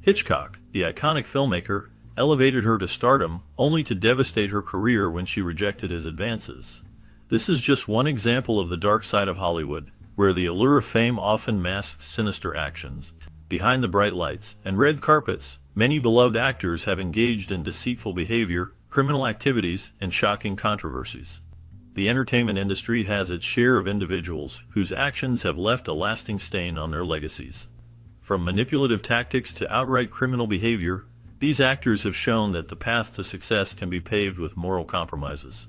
Hitchcock, the iconic filmmaker, elevated her to stardom, only to devastate her career when she rejected his advances. This is just one example of the dark side of Hollywood, where the allure of fame often masks sinister actions. Behind the bright lights and red carpets, many beloved actors have engaged in deceitful behavior, criminal activities, and shocking controversies. The entertainment industry has its share of individuals whose actions have left a lasting stain on their legacies. From manipulative tactics to outright criminal behavior, these actors have shown that the path to success can be paved with moral compromises.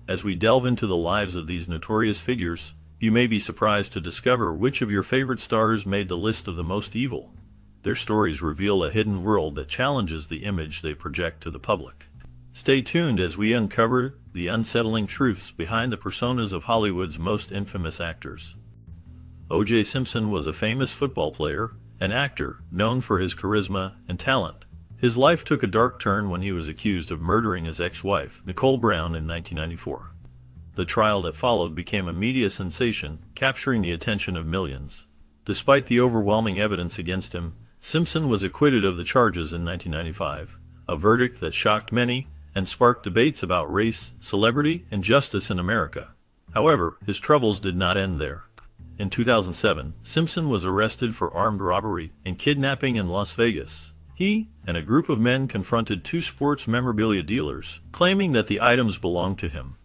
As we delve into the lives of these notorious figures, you may be surprised to discover which of your favorite stars made the list of the most evil. Their stories reveal a hidden world that challenges the image they project to the public. Stay tuned as we uncover the unsettling truths behind the personas of Hollywood's most infamous actors. O.J. Simpson was a famous football player, an actor known for his charisma and talent. His life took a dark turn when he was accused of murdering his ex-wife, Nicole Brown, in 1994. The trial that followed became a media sensation, capturing the attention of millions. Despite the overwhelming evidence against him, Simpson was acquitted of the charges in 1995, a verdict that shocked many and sparked debates about race, celebrity, and justice in America. However, his troubles did not end there. In 2007, Simpson was arrested for armed robbery and kidnapping in Las Vegas. He and a group of men confronted two sports memorabilia dealers, claiming that the items belonged to him.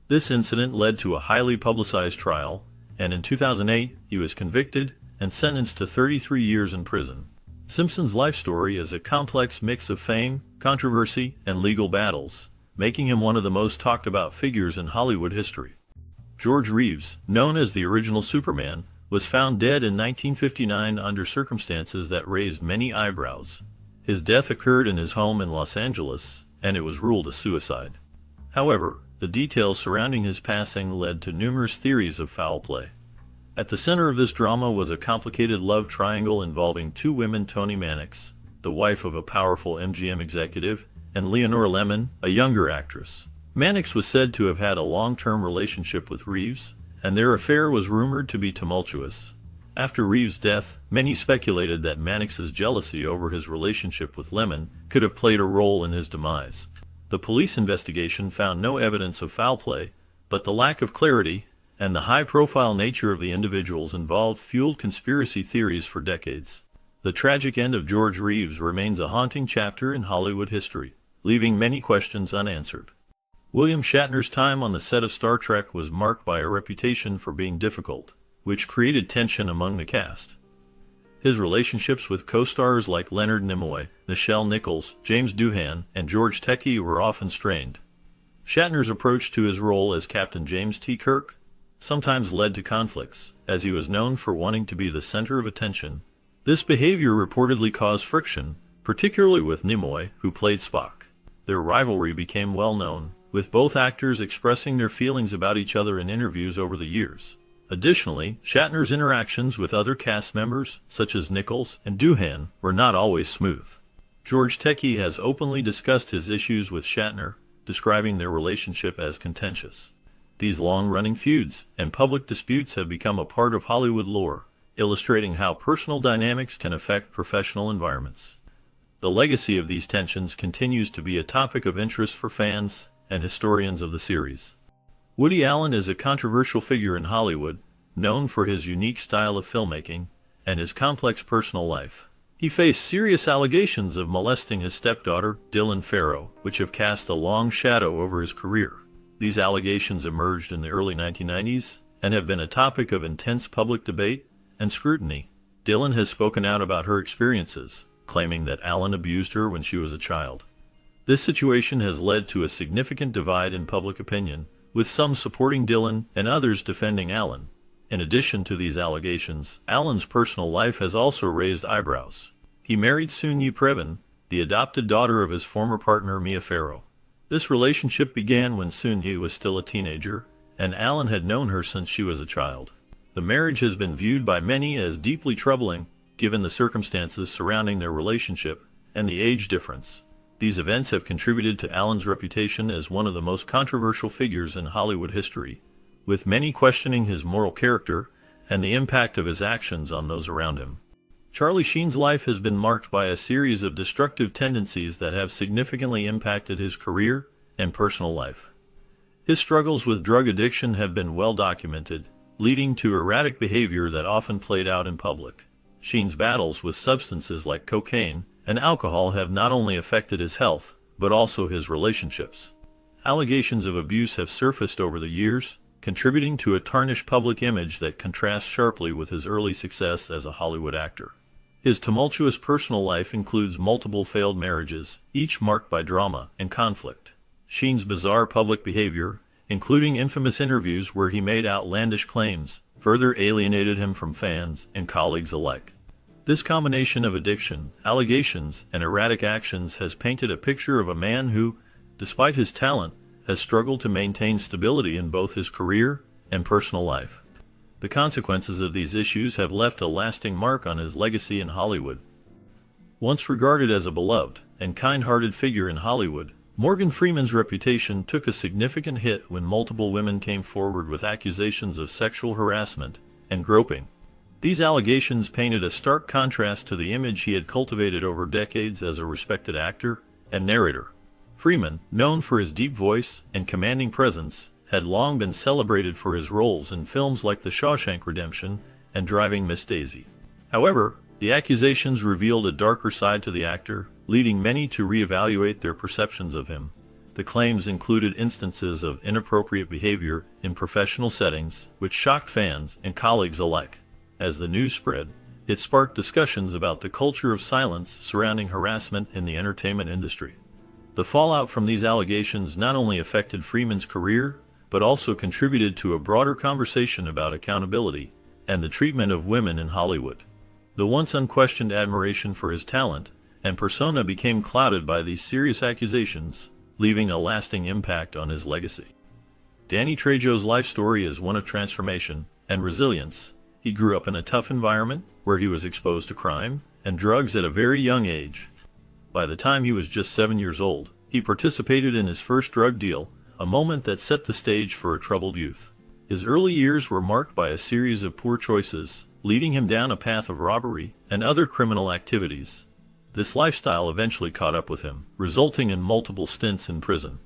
This incident led to a highly publicized trial, and in 2008, he was convicted and sentenced to 33 years in prison. Simpson's life story is a complex mix of fame, controversy, and legal battles, making him one of the most talked about figures in Hollywood history. George Reeves, known as the original Superman, was found dead in 1959 under circumstances that raised many eyebrows. His death occurred in his home in Los Angeles, and it was ruled a suicide. However, the details surrounding his passing led to numerous theories of foul play. At the center of this drama was a complicated love triangle involving two women: Toni Mannix, the wife of a powerful MGM executive, and Leonora Lemmon, a younger actress. Mannix was said to have had a long-term relationship with Reeves, and their affair was rumored to be tumultuous. After Reeves' death, many speculated that Mannix's jealousy over his relationship with Lemmon could have played a role in his demise. The police investigation found no evidence of foul play, but the lack of clarity and the high-profile nature of the individuals involved fueled conspiracy theories for decades. The tragic end of George Reeves remains a haunting chapter in Hollywood history, leaving many questions unanswered. William Shatner's time on the set of Star Trek was marked by a reputation for being difficult, which created tension among the cast. His relationships with co-stars like Leonard Nimoy, Nichelle Nichols, James Doohan, and George Takei were often strained. Shatner's approach to his role as Captain James T. Kirk sometimes led to conflicts, as he was known for wanting to be the center of attention. This behavior reportedly caused friction, particularly with Nimoy, who played Spock. Their rivalry became well known, with both actors expressing their feelings about each other in interviews over the years. Additionally, Shatner's interactions with other cast members, such as Nichols and Doohan, were not always smooth. George Takei has openly discussed his issues with Shatner, describing their relationship as contentious. These long-running feuds and public disputes have become a part of Hollywood lore, illustrating how personal dynamics can affect professional environments. The legacy of these tensions continues to be a topic of interest for fans and historians of the series. Woody Allen is a controversial figure in Hollywood, known for his unique style of filmmaking and his complex personal life. He faced serious allegations of molesting his stepdaughter, Dylan Farrow, which have cast a long shadow over his career. These allegations emerged in the early 1990s and have been a topic of intense public debate and scrutiny. Dylan has spoken out about her experiences, claiming that Allen abused her when she was a child. This situation has led to a significant divide in public opinion, with some supporting Dylan and others defending Allen. In addition to these allegations, Allen's personal life has also raised eyebrows. He married Soon-Yi Previn, the adopted daughter of his former partner Mia Farrow. This relationship began when Soon-Yi was still a teenager, and Allen had known her since she was a child. The marriage has been viewed by many as deeply troubling, given the circumstances surrounding their relationship and the age difference. These events have contributed to Allen's reputation as one of the most controversial figures in Hollywood history, with many questioning his moral character and the impact of his actions on those around him. Charlie Sheen's life has been marked by a series of destructive tendencies that have significantly impacted his career and personal life. His struggles with drug addiction have been well documented, leading to erratic behavior that often played out in public. Sheen's battles with substances like cocaine and alcohol have not only affected his health, but also his relationships. Allegations of abuse have surfaced over the years, contributing to a tarnished public image that contrasts sharply with his early success as a Hollywood actor. His tumultuous personal life includes multiple failed marriages, each marked by drama and conflict. Sheen's bizarre public behavior, including infamous interviews where he made outlandish claims, further alienated him from fans and colleagues alike. This combination of addiction, allegations, and erratic actions has painted a picture of a man who, despite his talent, has struggled to maintain stability in both his career and personal life. The consequences of these issues have left a lasting mark on his legacy in Hollywood. Once regarded as a beloved and kind-hearted figure in Hollywood, Morgan Freeman's reputation took a significant hit when multiple women came forward with accusations of sexual harassment and groping. These allegations painted a stark contrast to the image he had cultivated over decades as a respected actor and narrator. Freeman, known for his deep voice and commanding presence, had long been celebrated for his roles in films like The Shawshank Redemption and Driving Miss Daisy. However, the accusations revealed a darker side to the actor, leading many to reevaluate their perceptions of him. The claims included instances of inappropriate behavior in professional settings, which shocked fans and colleagues alike. As the news spread, it sparked discussions about the culture of silence surrounding harassment in the entertainment industry. The fallout from these allegations not only affected Freeman's career, but also contributed to a broader conversation about accountability and the treatment of women in Hollywood. The once unquestioned admiration for his talent and persona became clouded by these serious accusations, leaving a lasting impact on his legacy. Danny Trejo's life story is one of transformation and resilience. He grew up in a tough environment where he was exposed to crime and drugs at a very young age. By the time he was just 7 years old, he participated in his first drug deal, a moment that set the stage for a troubled youth. His early years were marked by a series of poor choices, leading him down a path of robbery and other criminal activities. This lifestyle eventually caught up with him, resulting in multiple stints in prison.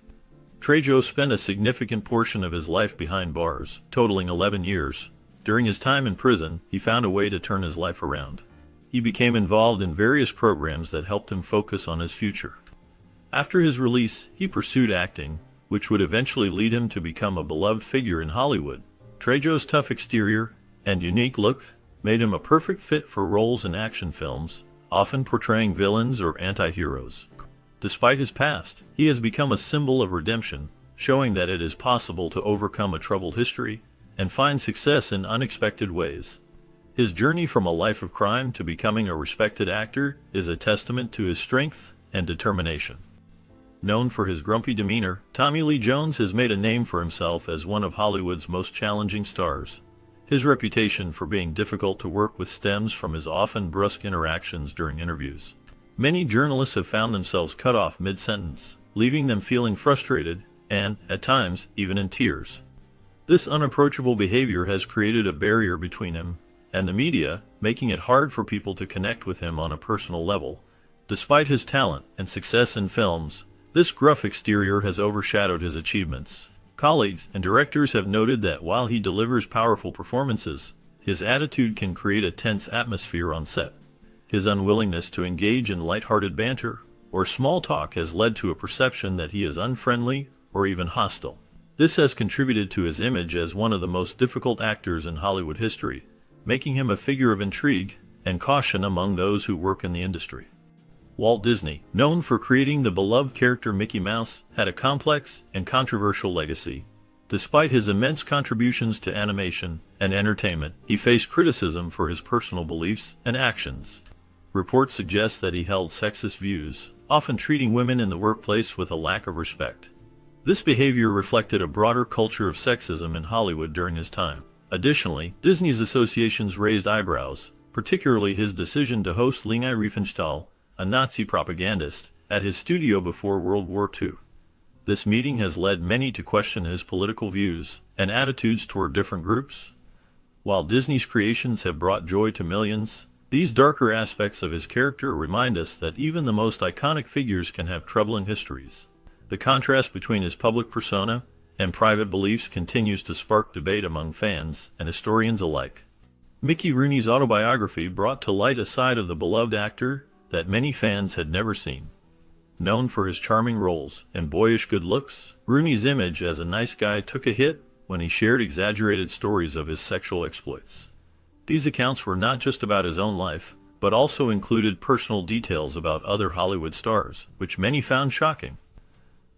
Trejo spent a significant portion of his life behind bars, totaling 11 years. During his time in prison, he found a way to turn his life around. He became involved in various programs that helped him focus on his future. After his release, he pursued acting, which would eventually lead him to become a beloved figure in Hollywood. Trejo's tough exterior and unique look made him a perfect fit for roles in action films, often portraying villains or anti-heroes. Despite his past, he has become a symbol of redemption, showing that it is possible to overcome a troubled history and find success in unexpected ways. His journey from a life of crime to becoming a respected actor is a testament to his strength and determination. Known for his grumpy demeanor, Tommy Lee Jones has made a name for himself as one of Hollywood's most challenging stars. His reputation for being difficult to work with stems from his often brusque interactions during interviews. Many journalists have found themselves cut off mid-sentence, leaving them feeling frustrated and, at times, even in tears. This unapproachable behavior has created a barrier between him and the media, making it hard for people to connect with him on a personal level. Despite his talent and success in films, this gruff exterior has overshadowed his achievements. Colleagues and directors have noted that while he delivers powerful performances, his attitude can create a tense atmosphere on set. His unwillingness to engage in lighthearted banter or small talk has led to a perception that he is unfriendly or even hostile. This has contributed to his image as one of the most difficult actors in Hollywood history, making him a figure of intrigue and caution among those who work in the industry. Walt Disney, known for creating the beloved character Mickey Mouse, had a complex and controversial legacy. Despite his immense contributions to animation and entertainment, he faced criticism for his personal beliefs and actions. Reports suggest that he held sexist views, often treating women in the workplace with a lack of respect. This behavior reflected a broader culture of sexism in Hollywood during his time. Additionally, Disney's associations raised eyebrows, particularly his decision to host Leni Riefenstahl, a Nazi propagandist, at his studio before World War II. This meeting has led many to question his political views and attitudes toward different groups. While Disney's creations have brought joy to millions, These darker aspects of his character remind us that even the most iconic figures can have troubling histories. The contrast between his public persona and private beliefs continues to spark debate among fans and historians alike. Mickey Rooney's autobiography brought to light a side of the beloved actor that many fans had never seen. Known for his charming roles and boyish good looks, Rooney's image as a nice guy took a hit when he shared exaggerated stories of his sexual exploits. These accounts were not just about his own life, but also included personal details about other Hollywood stars, which many found shocking.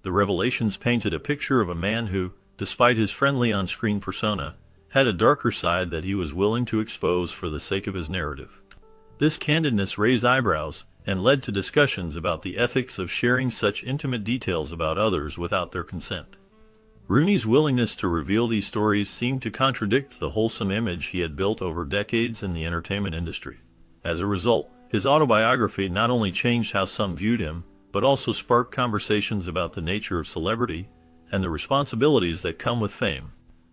The revelations painted a picture of a man who, despite his friendly on-screen persona, had a darker side that he was willing to expose for the sake of his narrative. This candidness raised eyebrows and led to discussions about the ethics of sharing such intimate details about others without their consent. Rooney's willingness to reveal these stories seemed to contradict the wholesome image he had built over decades in the entertainment industry. As a result, his autobiography not only changed how some viewed him, but also sparked conversations about the nature of celebrity and the responsibilities that come with fame.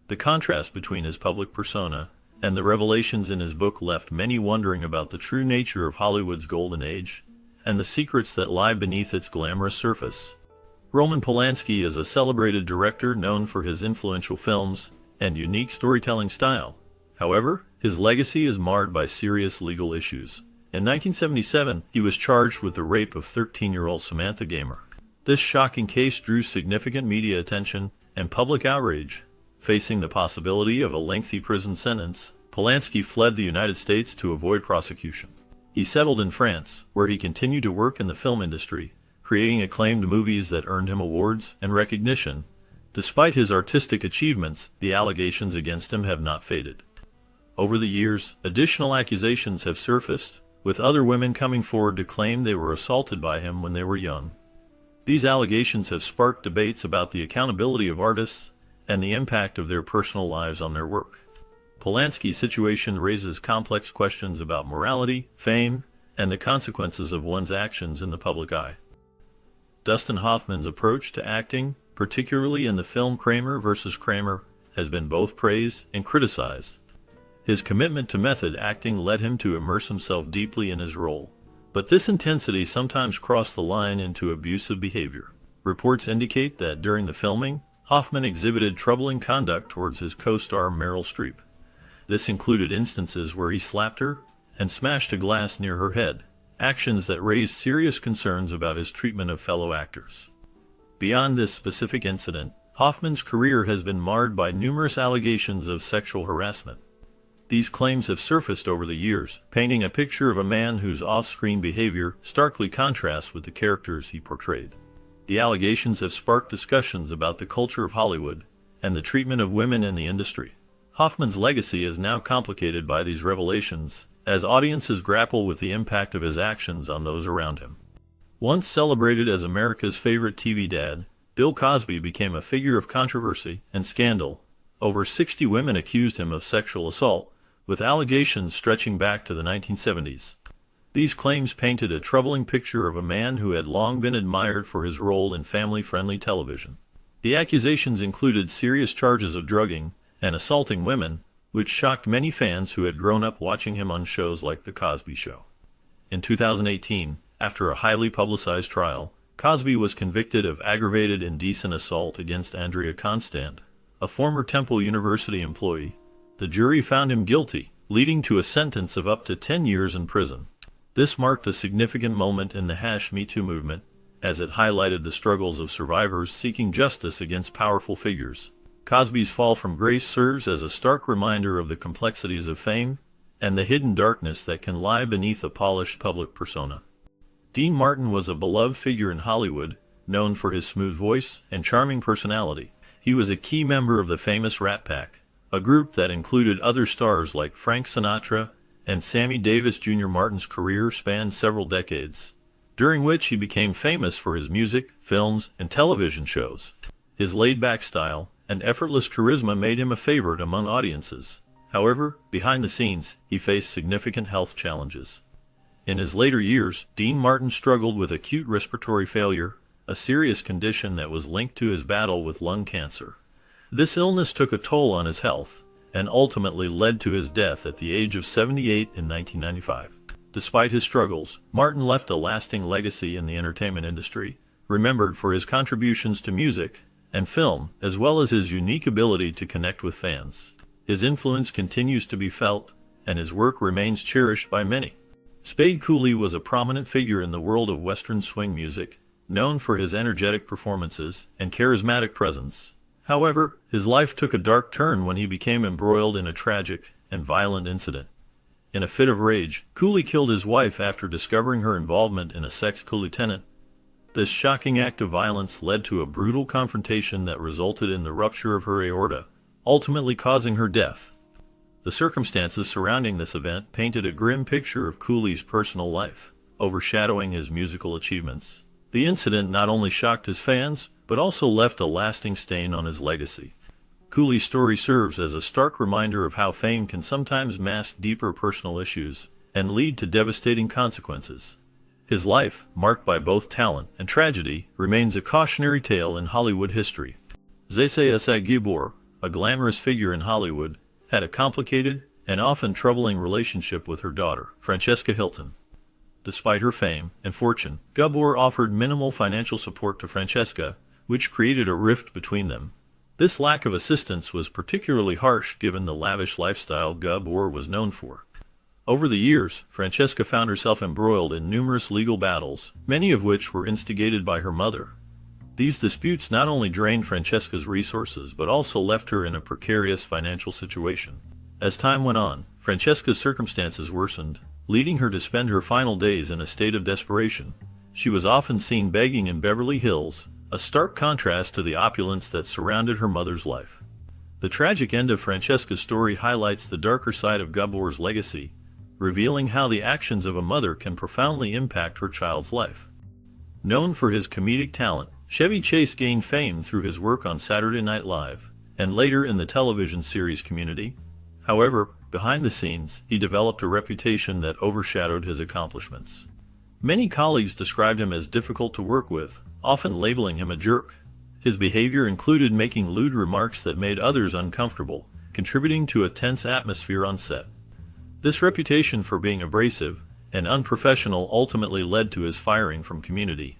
The contrast between his public persona and the revelations in his book left many wondering about the true nature of Hollywood's golden age and the secrets that lie beneath its glamorous surface. Roman Polanski is a celebrated director known for his influential films and unique storytelling style. However, his legacy is marred by serious legal issues. In 1977, he was charged with the rape of 13-year-old Samantha Gamer. This shocking case drew significant media attention and public outrage. Facing the possibility of a lengthy prison sentence, Polanski fled the United States to avoid prosecution. He settled in France, where he continued to work in the film industry, creating acclaimed movies that earned him awards and recognition. Despite his artistic achievements, the allegations against him have not faded. Over the years, additional accusations have surfaced, with other women coming forward to claim they were assaulted by him when they were young. These allegations have sparked debates about the accountability of artists and the impact of their personal lives on their work. Polanski's situation raises complex questions about morality, fame, and the consequences of one's actions in the public eye. Dustin Hoffman's approach to acting, particularly in the film Kramer vs. Kramer, has been both praised and criticized. His commitment to method acting led him to immerse himself deeply in his role, but this intensity sometimes crossed the line into abusive behavior. Reports indicate that during the filming, Hoffman exhibited troubling conduct towards his co-star Meryl Streep. This included instances where he slapped her and smashed a glass near her head, actions that raised serious concerns about his treatment of fellow actors. Beyond this specific incident, Hoffman's career has been marred by numerous allegations of sexual harassment. These claims have surfaced over the years, painting a picture of a man whose off-screen behavior starkly contrasts with the characters he portrayed. The allegations have sparked discussions about the culture of Hollywood and the treatment of women in the industry. Hoffman's legacy is now complicated by these revelations, as audiences grapple with the impact of his actions on those around him. Once celebrated as America's favorite TV dad, Bill Cosby became a figure of controversy and scandal. Over 60 women accused him of sexual assault, with allegations stretching back to the 1970s. These claims painted a troubling picture of a man who had long been admired for his role in family-friendly television. The accusations included serious charges of drugging and assaulting women, which shocked many fans who had grown up watching him on shows like The Cosby Show. In 2018, after a highly publicized trial, Cosby was convicted of aggravated indecent assault against Andrea Constand, a former Temple University employee. The jury found him guilty, leading to a sentence of up to 10 years in prison. This marked a significant moment in the #MeToo movement, as it highlighted the struggles of survivors seeking justice against powerful figures. Cosby's fall from grace serves as a stark reminder of the complexities of fame and the hidden darkness that can lie beneath a polished public persona. Dean Martin was a beloved figure in Hollywood, known for his smooth voice and charming personality. He was a key member of the famous Rat Pack, a group that included other stars like Frank Sinatra and Sammy Davis Jr. Martin's career spanned several decades, during which he became famous for his music, films, and television shows. His laid-back style and effortless charisma made him a favorite among audiences. However, behind the scenes, he faced significant health challenges. In his later years, Dean Martin struggled with acute respiratory failure, a serious condition that was linked to his battle with lung cancer. This illness took a toll on his health, and ultimately led to his death at the age of 78 in 1995. Despite his struggles, Martin left a lasting legacy in the entertainment industry, remembered for his contributions to music and film, as well as his unique ability to connect with fans. His influence continues to be felt, and his work remains cherished by many. Spade Cooley was a prominent figure in the world of Western swing music, known for his energetic performances and charismatic presence. However, his life took a dark turn when he became embroiled in a tragic and violent incident. In a fit of rage, Cooley killed his wife after discovering her involvement in a sex lieutenant. This shocking act of violence led to a brutal confrontation that resulted in the rupture of her aorta, ultimately causing her death. The circumstances surrounding this event painted a grim picture of Cooley's personal life, overshadowing his musical achievements. The incident not only shocked his fans, but also left a lasting stain on his legacy. Cooley's story serves as a stark reminder of how fame can sometimes mask deeper personal issues and lead to devastating consequences. His life, marked by both talent and tragedy, remains a cautionary tale in Hollywood history. Zsa Gabor, a glamorous figure in Hollywood, had a complicated and often troubling relationship with her daughter, Francesca Hilton. Despite her fame and fortune, Gabor offered minimal financial support to Francesca, which created a rift between them. This lack of assistance was particularly harsh given the lavish lifestyle Gabor was known for. Over the years, Francesca found herself embroiled in numerous legal battles, many of which were instigated by her mother. These disputes not only drained Francesca's resources but also left her in a precarious financial situation. As time went on, Francesca's circumstances worsened, leading her to spend her final days in a state of desperation. She was often seen begging in Beverly Hills, a stark contrast to the opulence that surrounded her mother's life. The tragic end of Francesca's story highlights the darker side of Gabor's legacy, revealing how the actions of a mother can profoundly impact her child's life. Known for his comedic talent, Chevy Chase gained fame through his work on Saturday Night Live, and later in the television series Community. However, behind the scenes, he developed a reputation that overshadowed his accomplishments. Many colleagues described him as difficult to work with, often labeling him a jerk. His behavior included making lewd remarks that made others uncomfortable, contributing to a tense atmosphere on set. This reputation for being abrasive and unprofessional ultimately led to his firing from Community.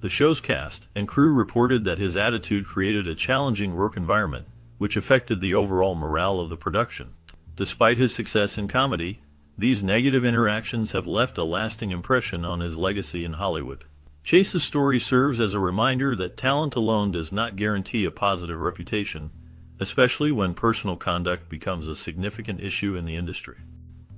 The show's cast and crew reported that his attitude created a challenging work environment, which affected the overall morale of the production. Despite his success in comedy, these negative interactions have left a lasting impression on his legacy in Hollywood. Chase's story serves as a reminder that talent alone does not guarantee a positive reputation, especially when personal conduct becomes a significant issue in the industry.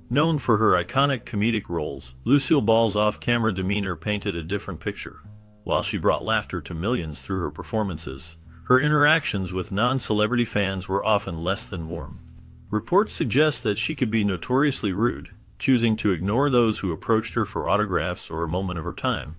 Known for her iconic comedic roles, Lucille Ball's off-camera demeanor painted a different picture. While she brought laughter to millions through her performances, her interactions with non-celebrity fans were often less than warm. Reports suggest that she could be notoriously rude, choosing to ignore those who approached her for autographs or a moment of her time.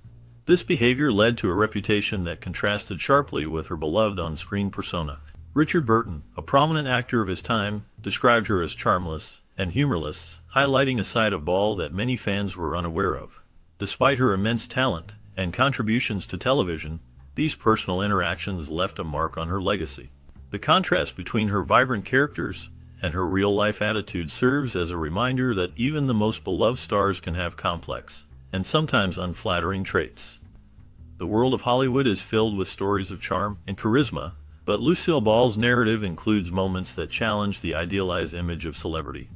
This behavior led to a reputation that contrasted sharply with her beloved on-screen persona. Richard Burton, a prominent actor of his time, described her as charmless and humorless, highlighting a side of Ball that many fans were unaware of. Despite her immense talent and contributions to television, these personal interactions left a mark on her legacy. The contrast between her vibrant characters and her real-life attitude serves as a reminder that even the most beloved stars can have complex and sometimes unflattering traits. The world of Hollywood is filled with stories of charm and charisma, but Lucille Ball's narrative includes moments that challenge the idealized image of celebrity.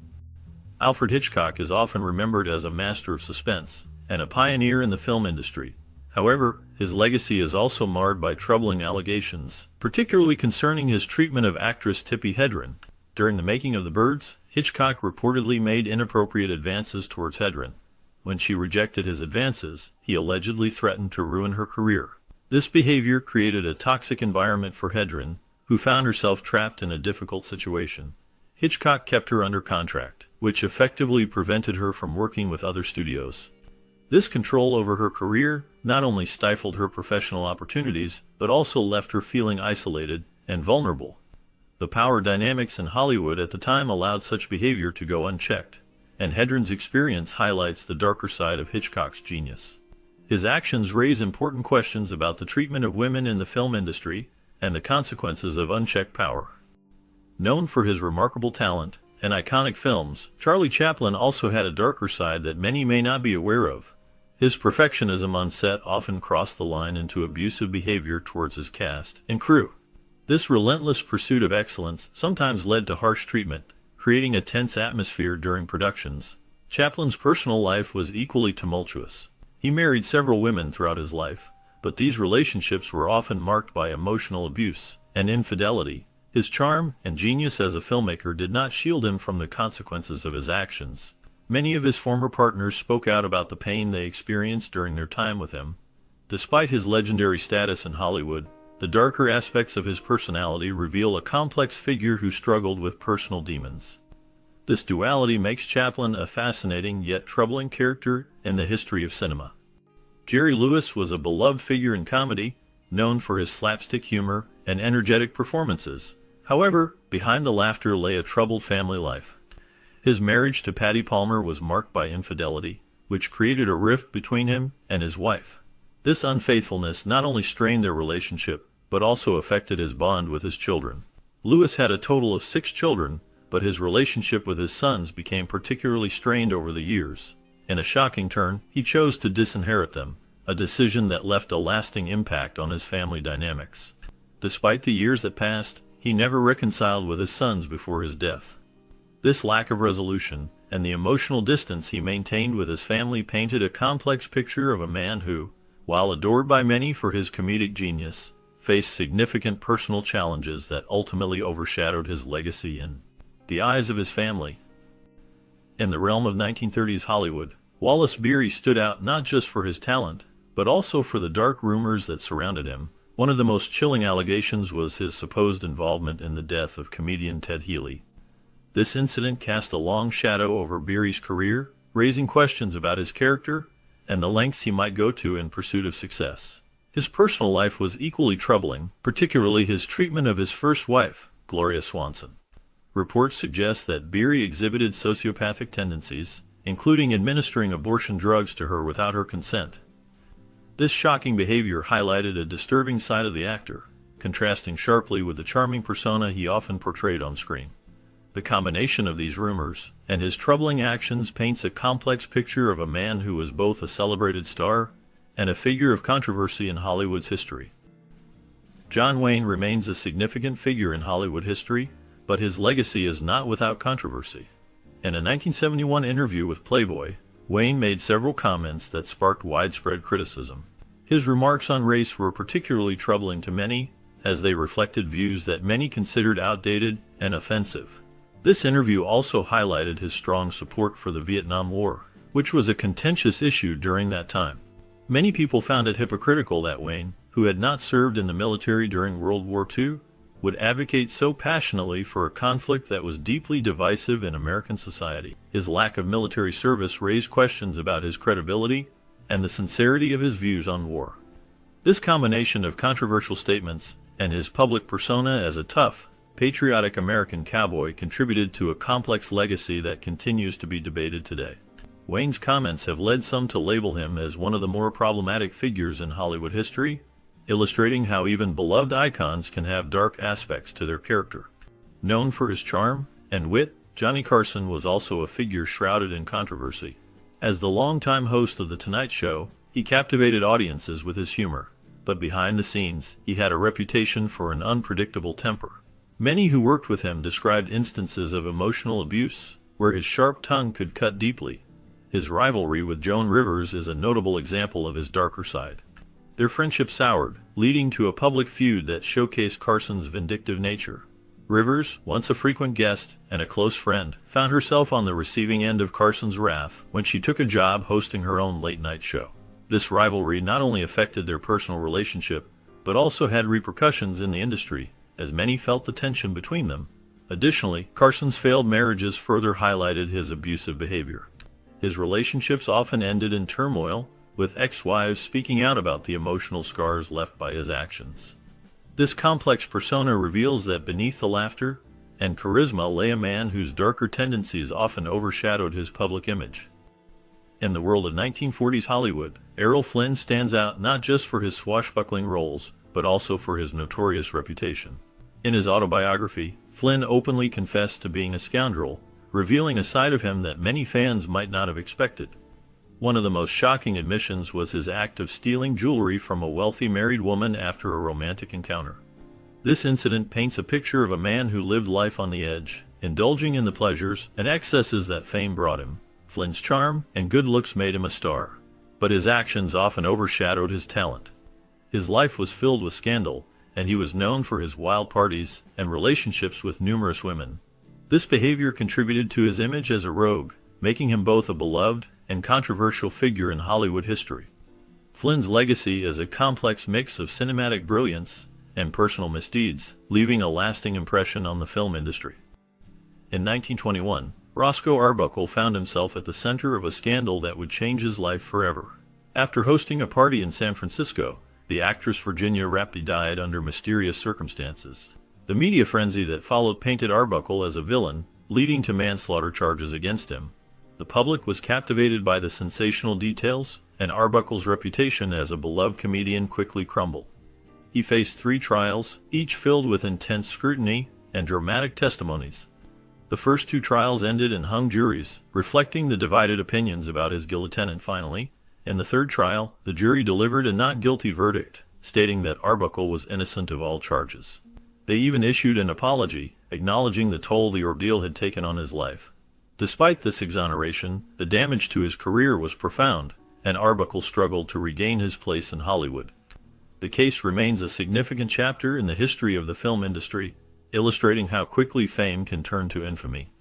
Alfred Hitchcock is often remembered as a master of suspense and a pioneer in the film industry. However, his legacy is also marred by troubling allegations, particularly concerning his treatment of actress Tippi Hedren. During the making of The Birds, Hitchcock reportedly made inappropriate advances towards Hedren. When she rejected his advances, he allegedly threatened to ruin her career. This behavior created a toxic environment for Hedren, who found herself trapped in a difficult situation. Hitchcock kept her under contract, which effectively prevented her from working with other studios. This control over her career not only stifled her professional opportunities, but also left her feeling isolated and vulnerable. The power dynamics in Hollywood at the time allowed such behavior to go unchecked, and Hedren's experience highlights the darker side of Hitchcock's genius. His actions raise important questions about the treatment of women in the film industry and the consequences of unchecked power. Known for his remarkable talent and iconic films, Charlie Chaplin also had a darker side that many may not be aware of. His perfectionism on set often crossed the line into abusive behavior towards his cast and crew. This relentless pursuit of excellence sometimes led to harsh treatment, creating a tense atmosphere during productions. Chaplin's personal life was equally tumultuous. He married several women throughout his life, but these relationships were often marked by emotional abuse and infidelity. His charm and genius as a filmmaker did not shield him from the consequences of his actions. Many of his former partners spoke out about the pain they experienced during their time with him. Despite his legendary status in Hollywood, the darker aspects of his personality reveal a complex figure who struggled with personal demons. This duality makes Chaplin a fascinating yet troubling character in the history of cinema. Jerry Lewis was a beloved figure in comedy, known for his slapstick humor and energetic performances. However, behind the laughter lay a troubled family life. His marriage to Patty Palmer was marked by infidelity, which created a rift between him and his wife. This unfaithfulness not only strained their relationship, but also affected his bond with his children. Lewis had a total of 6 children, but his relationship with his sons became particularly strained over the years. In a shocking turn, he chose to disinherit them, a decision that left a lasting impact on his family dynamics. Despite the years that passed, he never reconciled with his sons before his death. This lack of resolution, and the emotional distance he maintained with his family painted a complex picture of a man who, while adored by many for his comedic genius, faced significant personal challenges that ultimately overshadowed his legacy in the eyes of his family. In the realm of 1930s Hollywood, Wallace Beery stood out not just for his talent, but also for the dark rumors that surrounded him. One of the most chilling allegations was his supposed involvement in the death of comedian Ted Healy. This incident cast a long shadow over Beery's career, raising questions about his character and the lengths he might go to in pursuit of success. His personal life was equally troubling, particularly his treatment of his first wife, Gloria Swanson. Reports suggest that Beery exhibited sociopathic tendencies, including administering abortion drugs to her without her consent. This shocking behavior highlighted a disturbing side of the actor, contrasting sharply with the charming persona he often portrayed on screen. The combination of these rumors and his troubling actions paints a complex picture of a man who was both a celebrated star and a figure of controversy in Hollywood's history. John Wayne remains a significant figure in Hollywood history, but his legacy is not without controversy. In a 1971 interview with Playboy, Wayne made several comments that sparked widespread criticism. His remarks on race were particularly troubling to many, as they reflected views that many considered outdated and offensive. This interview also highlighted his strong support for the Vietnam War, which was a contentious issue during that time. Many people found it hypocritical that Wayne, who had not served in the military during World War II, would advocate so passionately for a conflict that was deeply divisive in American society. His lack of military service raised questions about his credibility and the sincerity of his views on war. This combination of controversial statements and his public persona as a tough, patriotic American cowboy contributed to a complex legacy that continues to be debated today. Wayne's comments have led some to label him as one of the more problematic figures in Hollywood history, illustrating how even beloved icons can have dark aspects to their character. Known for his charm and wit, Johnny Carson was also a figure shrouded in controversy. As the longtime host of The Tonight Show, he captivated audiences with his humor, but behind the scenes, he had a reputation for an unpredictable temper. Many who worked with him described instances of emotional abuse, where his sharp tongue could cut deeply. His rivalry with Joan Rivers is a notable example of his darker side. Their friendship soured, leading to a public feud that showcased Carson's vindictive nature. Rivers, once a frequent guest and a close friend, found herself on the receiving end of Carson's wrath when she took a job hosting her own late-night show. This rivalry not only affected their personal relationship, but also had repercussions in the industry, as many felt the tension between them. Additionally, Carson's failed marriages further highlighted his abusive behavior. His relationships often ended in turmoil, with ex-wives speaking out about the emotional scars left by his actions. This complex persona reveals that beneath the laughter and charisma lay a man whose darker tendencies often overshadowed his public image. In the world of 1940s Hollywood, Errol Flynn stands out not just for his swashbuckling roles, but also for his notorious reputation. In his autobiography, Flynn openly confessed to being a scoundrel, revealing a side of him that many fans might not have expected. One of the most shocking admissions was his act of stealing jewelry from a wealthy married woman after a romantic encounter. This incident paints a picture of a man who lived life on the edge, indulging in the pleasures and excesses that fame brought him. Flynn's charm and good looks made him a star, but his actions often overshadowed his talent. His life was filled with scandal, and he was known for his wild parties and relationships with numerous women. This behavior contributed to his image as a rogue, making him both a beloved and controversial figure in Hollywood history. Flynn's legacy is a complex mix of cinematic brilliance and personal misdeeds, leaving a lasting impression on the film industry. In 1921, Roscoe Arbuckle found himself at the center of a scandal that would change his life forever. After hosting a party in San Francisco, the actress Virginia Rappe died under mysterious circumstances. The media frenzy that followed painted Arbuckle as a villain, leading to manslaughter charges against him. The public was captivated by the sensational details, and Arbuckle's reputation as a beloved comedian quickly crumbled. He faced 3 trials, each filled with intense scrutiny and dramatic testimonies. The first 2 trials ended in hung juries, reflecting the divided opinions about his guilt. And finally, in the 3rd trial, the jury delivered a not guilty verdict, stating that Arbuckle was innocent of all charges. They even issued an apology, acknowledging the toll the ordeal had taken on his life. Despite this exoneration, the damage to his career was profound, and Arbuckle struggled to regain his place in Hollywood. The case remains a significant chapter in the history of the film industry, illustrating how quickly fame can turn to infamy.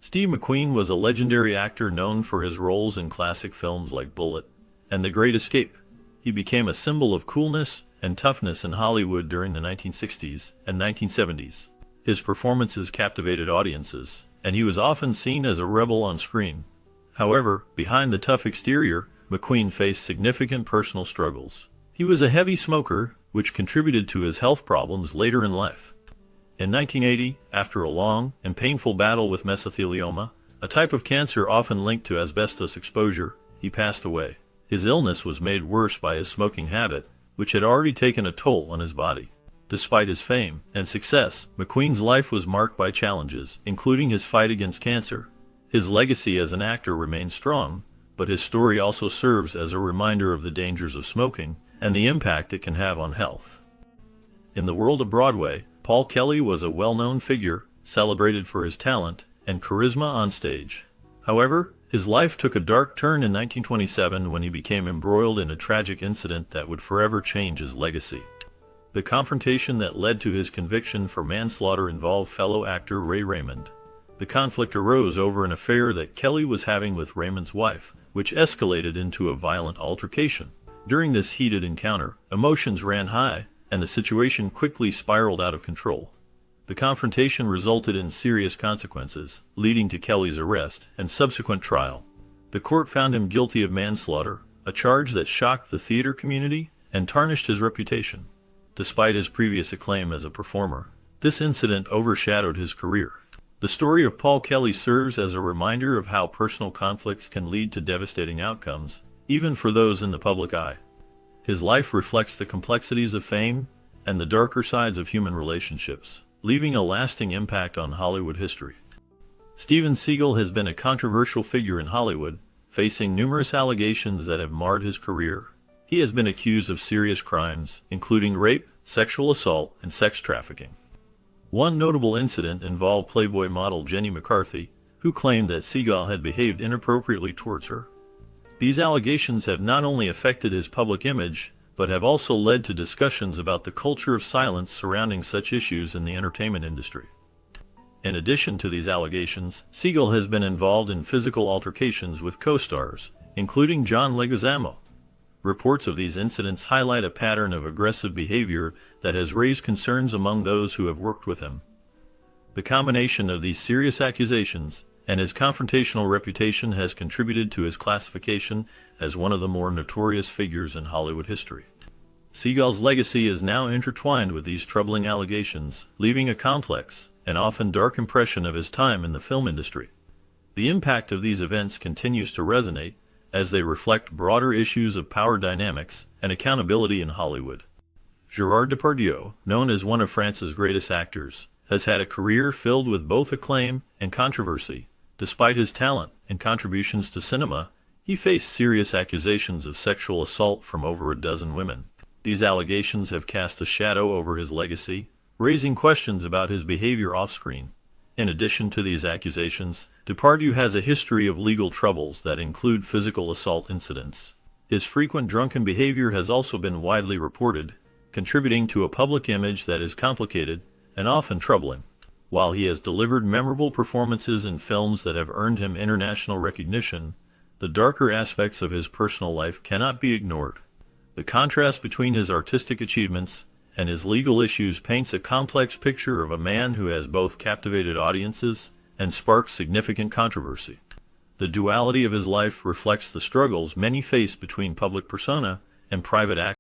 Steve McQueen was a legendary actor known for his roles in classic films like Bullitt and The Great Escape. He became a symbol of coolness and toughness in Hollywood during the 1960s and 1970s. His performances captivated audiences, and he was often seen as a rebel on screen. However, behind the tough exterior, McQueen faced significant personal struggles. He was a heavy smoker, which contributed to his health problems later in life. In 1980, after a long and painful battle with mesothelioma, a type of cancer often linked to asbestos exposure, he passed away. His illness was made worse by his smoking habit, which had already taken a toll on his body. Despite his fame and success, McQueen's life was marked by challenges, including his fight against cancer. His legacy as an actor remains strong, but his story also serves as a reminder of the dangers of smoking and the impact it can have on health. In the world of Broadway, Paul Kelly was a well-known figure, celebrated for his talent and charisma on stage. However, his life took a dark turn in 1927 when he became embroiled in a tragic incident that would forever change his legacy. The confrontation that led to his conviction for manslaughter involved fellow actor Ray Raymond. The conflict arose over an affair that Kelly was having with Raymond's wife, which escalated into a violent altercation. During this heated encounter, emotions ran high, and the situation quickly spiraled out of control. The confrontation resulted in serious consequences, leading to Kelly's arrest and subsequent trial. The court found him guilty of manslaughter, a charge that shocked the theater community and tarnished his reputation. Despite his previous acclaim as a performer, this incident overshadowed his career. The story of Paul Kelly serves as a reminder of how personal conflicts can lead to devastating outcomes, even for those in the public eye. His life reflects the complexities of fame and the darker sides of human relationships, leaving a lasting impact on Hollywood history. Steven Seagal has been a controversial figure in Hollywood, facing numerous allegations that have marred his career. He has been accused of serious crimes, including rape, sexual assault, and sex trafficking. One notable incident involved Playboy model Jenny McCarthy, who claimed that Seagal had behaved inappropriately towards her. These allegations have not only affected his public image, but have also led to discussions about the culture of silence surrounding such issues in the entertainment industry. In addition to these allegations, Seagal has been involved in physical altercations with co-stars, including John Leguizamo. Reports of these incidents highlight a pattern of aggressive behavior that has raised concerns among those who have worked with him. The combination of these serious accusations and his confrontational reputation has contributed to his classification as one of the more notorious figures in Hollywood history. Seagal's legacy is now intertwined with these troubling allegations, leaving a complex and often dark impression of his time in the film industry. The impact of these events continues to resonate as they reflect broader issues of power dynamics and accountability in Hollywood. Gerard Depardieu, known as one of France's greatest actors, has had a career filled with both acclaim and controversy. Despite his talent and contributions to cinema, he faced serious accusations of sexual assault from over a dozen women. These allegations have cast a shadow over his legacy, raising questions about his behavior off-screen. In addition to these accusations, Depardieu has a history of legal troubles that include physical assault incidents. His frequent drunken behavior has also been widely reported, contributing to a public image that is complicated and often troubling. While he has delivered memorable performances in films that have earned him international recognition, the darker aspects of his personal life cannot be ignored. The contrast between his artistic achievements and his legal issues paints a complex picture of a man who has both captivated audiences and sparked significant controversy. The duality of his life reflects the struggles many face between public persona and private actions.